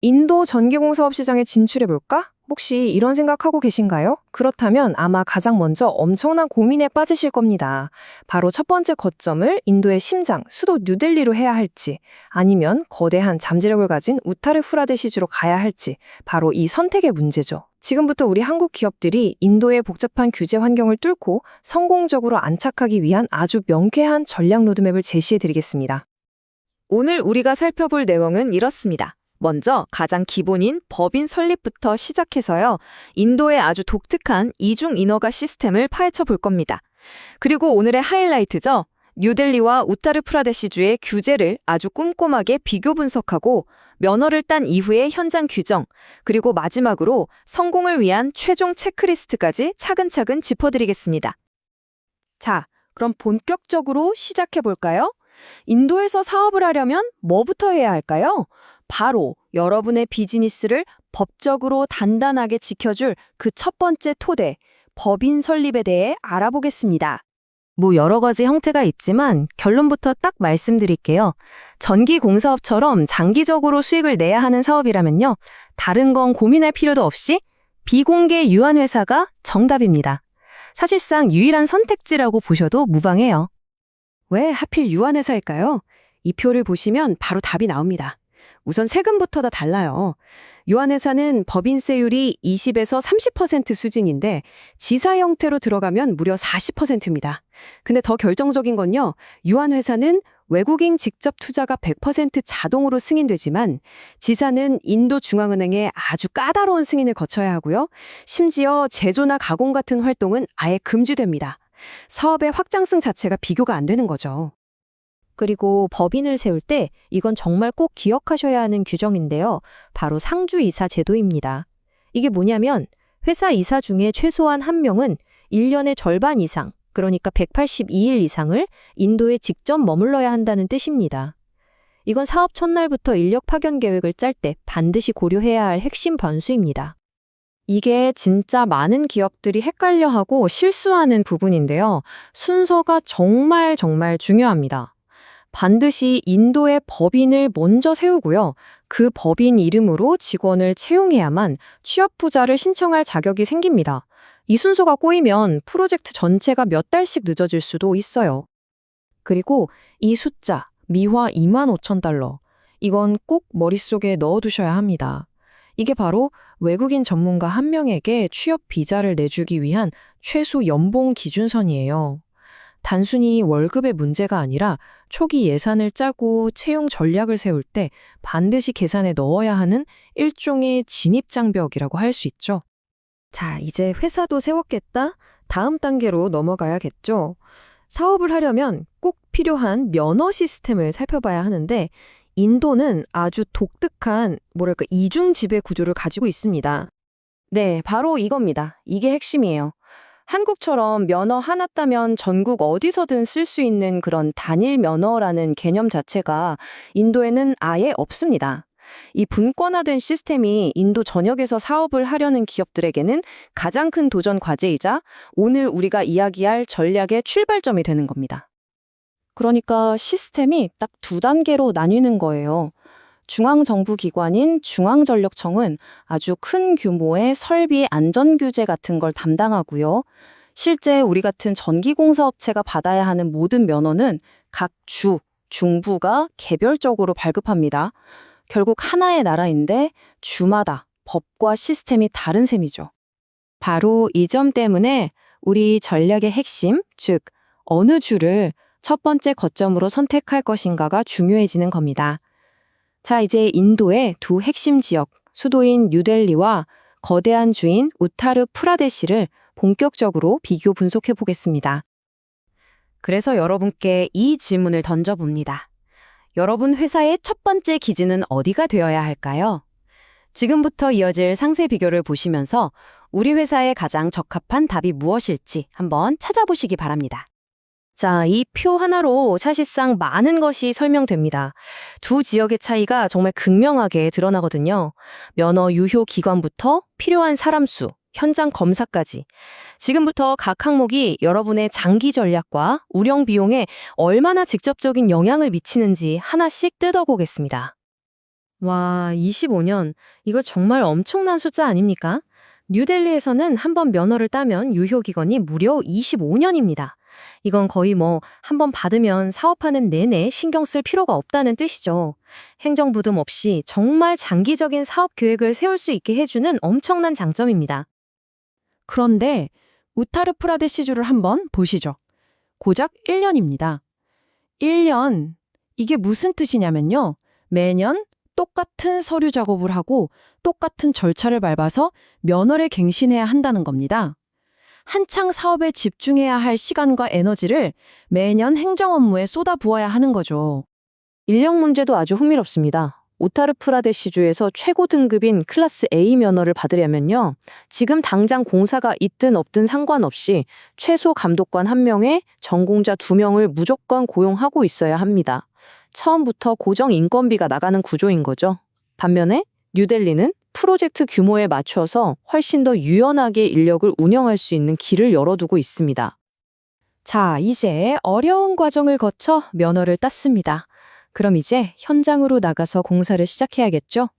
인도 전기공사업 시장에 진출해볼까? 혹시 이런 생각하고 계신가요? 그렇다면 아마 가장 먼저 엄청난 고민에 빠지실 겁니다. 바로 첫 번째 거점을 인도의 심장, 수도 뉴델리로 해야 할지, 아니면 거대한 잠재력을 가진 우타르 프라데시주로 가야 할지, 바로 이 선택의 문제죠. 지금부터 우리 한국 기업들이 인도의 복잡한 규제 환경을 뚫고 성공적으로 안착하기 위한 아주 명쾌한 전략 로드맵을 제시해드리겠습니다. 오늘 우리가 살펴볼 내용은 이렇습니다. 먼저 가장 기본인 법인 설립부터 시작해서요. 인도의 아주 독특한 이중 인허가 시스템을 파헤쳐 볼 겁니다. 그리고 오늘의 하이라이트죠. 뉴델리와 우타르프라데시주의 규제를 아주 꼼꼼하게 비교 분석하고 면허를 딴 이후의 현장 규정, 그리고 마지막으로 성공을 위한 최종 체크리스트까지 차근차근 짚어드리겠습니다. 자, 그럼 본격적으로 시작해 볼까요? 인도에서 사업을 하려면 뭐부터 해야 할까요? 바로 여러분의 비즈니스를 법적으로 단단하게 지켜줄 그 첫 번째 토대, 법인 설립에 대해 알아보겠습니다. 여러 가지 형태가 있지만 결론부터 딱 말씀드릴게요. 전기공사업처럼 장기적으로 수익을 내야 하는 사업이라면요. 다른 건 고민할 필요도 없이 비공개 유한회사가 정답입니다. 사실상 유일한 선택지라고 보셔도 무방해요. 왜 하필 유한회사일까요? 이 표를 보시면 바로 답이 나옵니다. 우선 세금부터 다 달라요. 유한회사는 법인세율이 20에서 30% 수준인데 지사 형태로 들어가면 무려 40%입니다. 근데 더 결정적인 건요. 유한회사는 외국인 직접 투자가 100% 자동으로 승인되지만 지사는 인도 중앙은행의 아주 까다로운 승인을 거쳐야 하고요. 심지어 제조나 가공 같은 활동은 아예 금지됩니다. 사업의 확장성 자체가 비교가 안 되는 거죠. 그리고 법인을 세울 때 이건 정말 꼭 기억하셔야 하는 규정인데요. 바로 상주이사 제도입니다. 이게 뭐냐면 회사 이사 중에 최소한 한 명은 1년의 절반 이상, 그러니까 182일 이상을 인도에 직접 머물러야 한다는 뜻입니다. 이건 사업 첫날부터 인력 파견 계획을 짤 때 반드시 고려해야 할 핵심 변수입니다. 이게 진짜 많은 기업들이 헷갈려하고 실수하는 부분인데요. 순서가 정말 중요합니다. 반드시 인도의 법인을 먼저 세우고요. 그 법인 이름으로 직원을 채용해야만 취업부자를 신청할 자격이 생깁니다. 이 순서가 꼬이면 프로젝트 전체가 몇 달씩 늦어질 수도 있어요. 그리고 이 숫자, 미화 25,000달러. 이건 꼭 머릿속에 넣어두셔야 합니다. 이게 바로 외국인 전문가 한 명에게 취업 비자를 내주기 위한 최소 연봉 기준선이에요. 단순히 월급의 문제가 아니라 초기 예산을 짜고 채용 전략을 세울 때 반드시 계산에 넣어야 하는 일종의 진입장벽이라고 할 수 있죠. 자, 이제 회사도 세웠겠다? 다음 단계로 넘어가야겠죠. 사업을 하려면 꼭 필요한 면허 시스템을 살펴봐야 하는데 인도는 아주 독특한 이중 지배 구조를 가지고 있습니다. 네, 바로 이겁니다. 이게 핵심이에요. 한국처럼 면허 하나 따면 전국 어디서든 쓸 수 있는 그런 단일 면허라는 개념 자체가 인도에는 아예 없습니다. 이 분권화된 시스템이 인도 전역에서 사업을 하려는 기업들에게는 가장 큰 도전 과제이자 오늘 우리가 이야기할 전략의 출발점이 되는 겁니다. 그러니까 시스템이 딱 두 단계로 나뉘는 거예요. 중앙정부기관인 중앙전력청은 아주 큰 규모의 설비 안전규제 같은 걸 담당하고요. 실제 우리 같은 전기공사업체가 받아야 하는 모든 면허는 각 주, 중부가 개별적으로 발급합니다. 결국 하나의 나라인데 주마다 법과 시스템이 다른 셈이죠. 바로 이 점 때문에 우리 전략의 핵심, 즉 어느 주를 첫 번째 거점으로 선택할 것인가가 중요해지는 겁니다. 자, 이제 인도의 두 핵심 지역, 수도인 뉴델리와 거대한 주인 우타르 프라데시를 본격적으로 비교 분석해 보겠습니다. 그래서 여러분께 이 질문을 던져봅니다. 여러분 회사의 첫 번째 기지는 어디가 되어야 할까요? 지금부터 이어질 상세 비교를 보시면서 우리 회사에 가장 적합한 답이 무엇일지 한번 찾아보시기 바랍니다. 자, 이 표 하나로 사실상 많은 것이 설명됩니다. 두 지역의 차이가 정말 극명하게 드러나거든요. 면허 유효 기관부터 필요한 사람 수, 현장 검사까지. 지금부터 각 항목이 여러분의 장기 전략과 운영 비용에 얼마나 직접적인 영향을 미치는지 하나씩 뜯어보겠습니다. 와, 25년. 이거 정말 엄청난 숫자 아닙니까? 뉴델리에서는 한 번 면허를 따면 유효 기간이 무려 25년입니다. 이건 거의 한 번 받으면 사업하는 내내 신경 쓸 필요가 없다는 뜻이죠. 행정 부담 없이 정말 장기적인 사업 계획을 세울 수 있게 해주는 엄청난 장점입니다. 그런데 우타르 프라데시주를 한번 보시죠. 고작 1년입니다. 1년, 이게 무슨 뜻이냐면요. 매년 똑같은 서류 작업을 하고 똑같은 절차를 밟아서 면허를 갱신해야 한다는 겁니다. 한창 사업에 집중해야 할 시간과 에너지를 매년 행정 업무에 쏟아부어야 하는 거죠. 인력 문제도 아주 흥미롭습니다. 우타르 프라데시주에서 최고 등급인 클래스 A 면허를 받으려면요. 지금 당장 공사가 있든 없든 상관없이 최소 감독관 1명에 전공자 2명을 무조건 고용하고 있어야 합니다. 처음부터 고정 인건비가 나가는 구조인 거죠. 반면에 뉴델리는 프로젝트 규모에 맞춰서 훨씬 더 유연하게 인력을 운영할 수 있는 길을 열어두고 있습니다. 자, 이제 어려운 과정을 거쳐 면허를 땄습니다. 그럼 이제 현장으로 나가서 공사를 시작해야겠죠?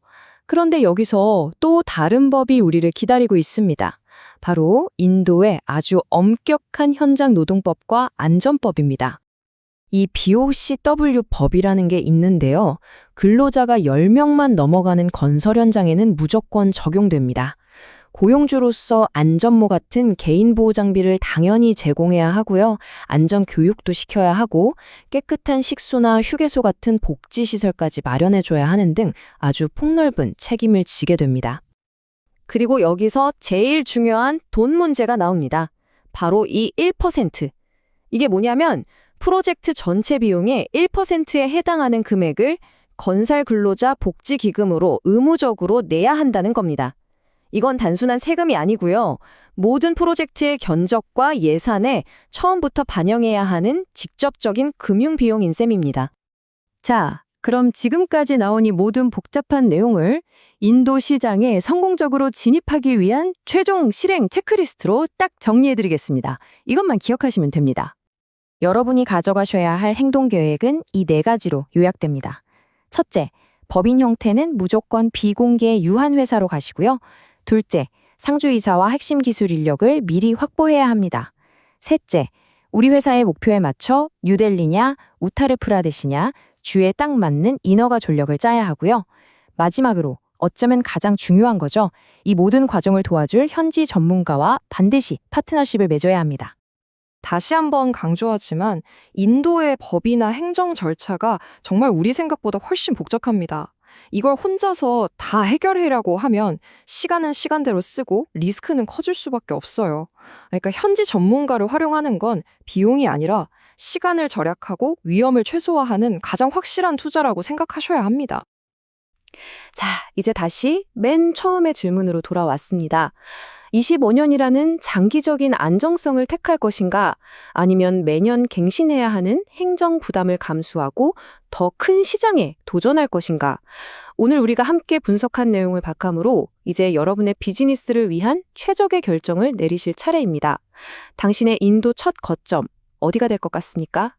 그런데 여기서 또 다른 법이 우리를 기다리고 있습니다. 바로 인도의 아주 엄격한 현장 노동법과 안전법입니다. 이 BOCW 법이라는 게 있는데요. 근로자가 10명만 넘어가는 건설 현장에는 무조건 적용됩니다. 고용주로서 안전모 같은 개인 보호 장비를 당연히 제공해야 하고요. 안전 교육도 시켜야 하고 깨끗한 식소나 휴게소 같은 복지 시설까지 마련해줘야 하는 등 아주 폭넓은 책임을 지게 됩니다. 그리고 여기서 제일 중요한 돈 문제가 나옵니다. 바로 이 1%. 이게 뭐냐면 프로젝트 전체 비용의 1%에 해당하는 금액을 건설 근로자 복지기금으로 의무적으로 내야 한다는 겁니다. 이건 단순한 세금이 아니고요. 모든 프로젝트의 견적과 예산에 처음부터 반영해야 하는 직접적인 금융비용인 셈입니다. 자, 그럼 지금까지 나온 이 모든 복잡한 내용을 인도 시장에 성공적으로 진입하기 위한 최종 실행 체크리스트로 딱 정리해드리겠습니다. 이것만 기억하시면 됩니다. 여러분이 가져가셔야 할 행동계획은 이 4가지로 요약됩니다. 첫째, 법인 형태는 무조건 비공개 유한회사로 가시고요. 둘째, 상주이사와 핵심 기술 인력을 미리 확보해야 합니다. 셋째, 우리 회사의 목표에 맞춰 뉴델리냐, 우타르 프라데시냐, 주에 딱 맞는 인허가 전력을 짜야 하고요. 마지막으로 어쩌면 가장 중요한 거죠. 이 모든 과정을 도와줄 현지 전문가와 반드시 파트너십을 맺어야 합니다. 다시 한번 강조하지만 인도의 법이나 행정 절차가 정말 우리 생각보다 훨씬 복잡합니다. 이걸 혼자서 다 해결하려고 하면 시간은 시간대로 쓰고 리스크는 커질 수밖에 없어요. 그러니까 현지 전문가를 활용하는 건 비용이 아니라 시간을 절약하고 위험을 최소화하는 가장 확실한 투자라고 생각하셔야 합니다. 자, 이제 다시 맨 처음의 질문으로 돌아왔습니다. 25년이라는 장기적인 안정성을 택할 것인가? 아니면 매년 갱신해야 하는 행정 부담을 감수하고 더 큰 시장에 도전할 것인가? 오늘 우리가 함께 분석한 내용을 바탕으로 이제 여러분의 비즈니스를 위한 최적의 결정을 내리실 차례입니다. 당신의 인도 첫 거점, 어디가 될 것 같습니까?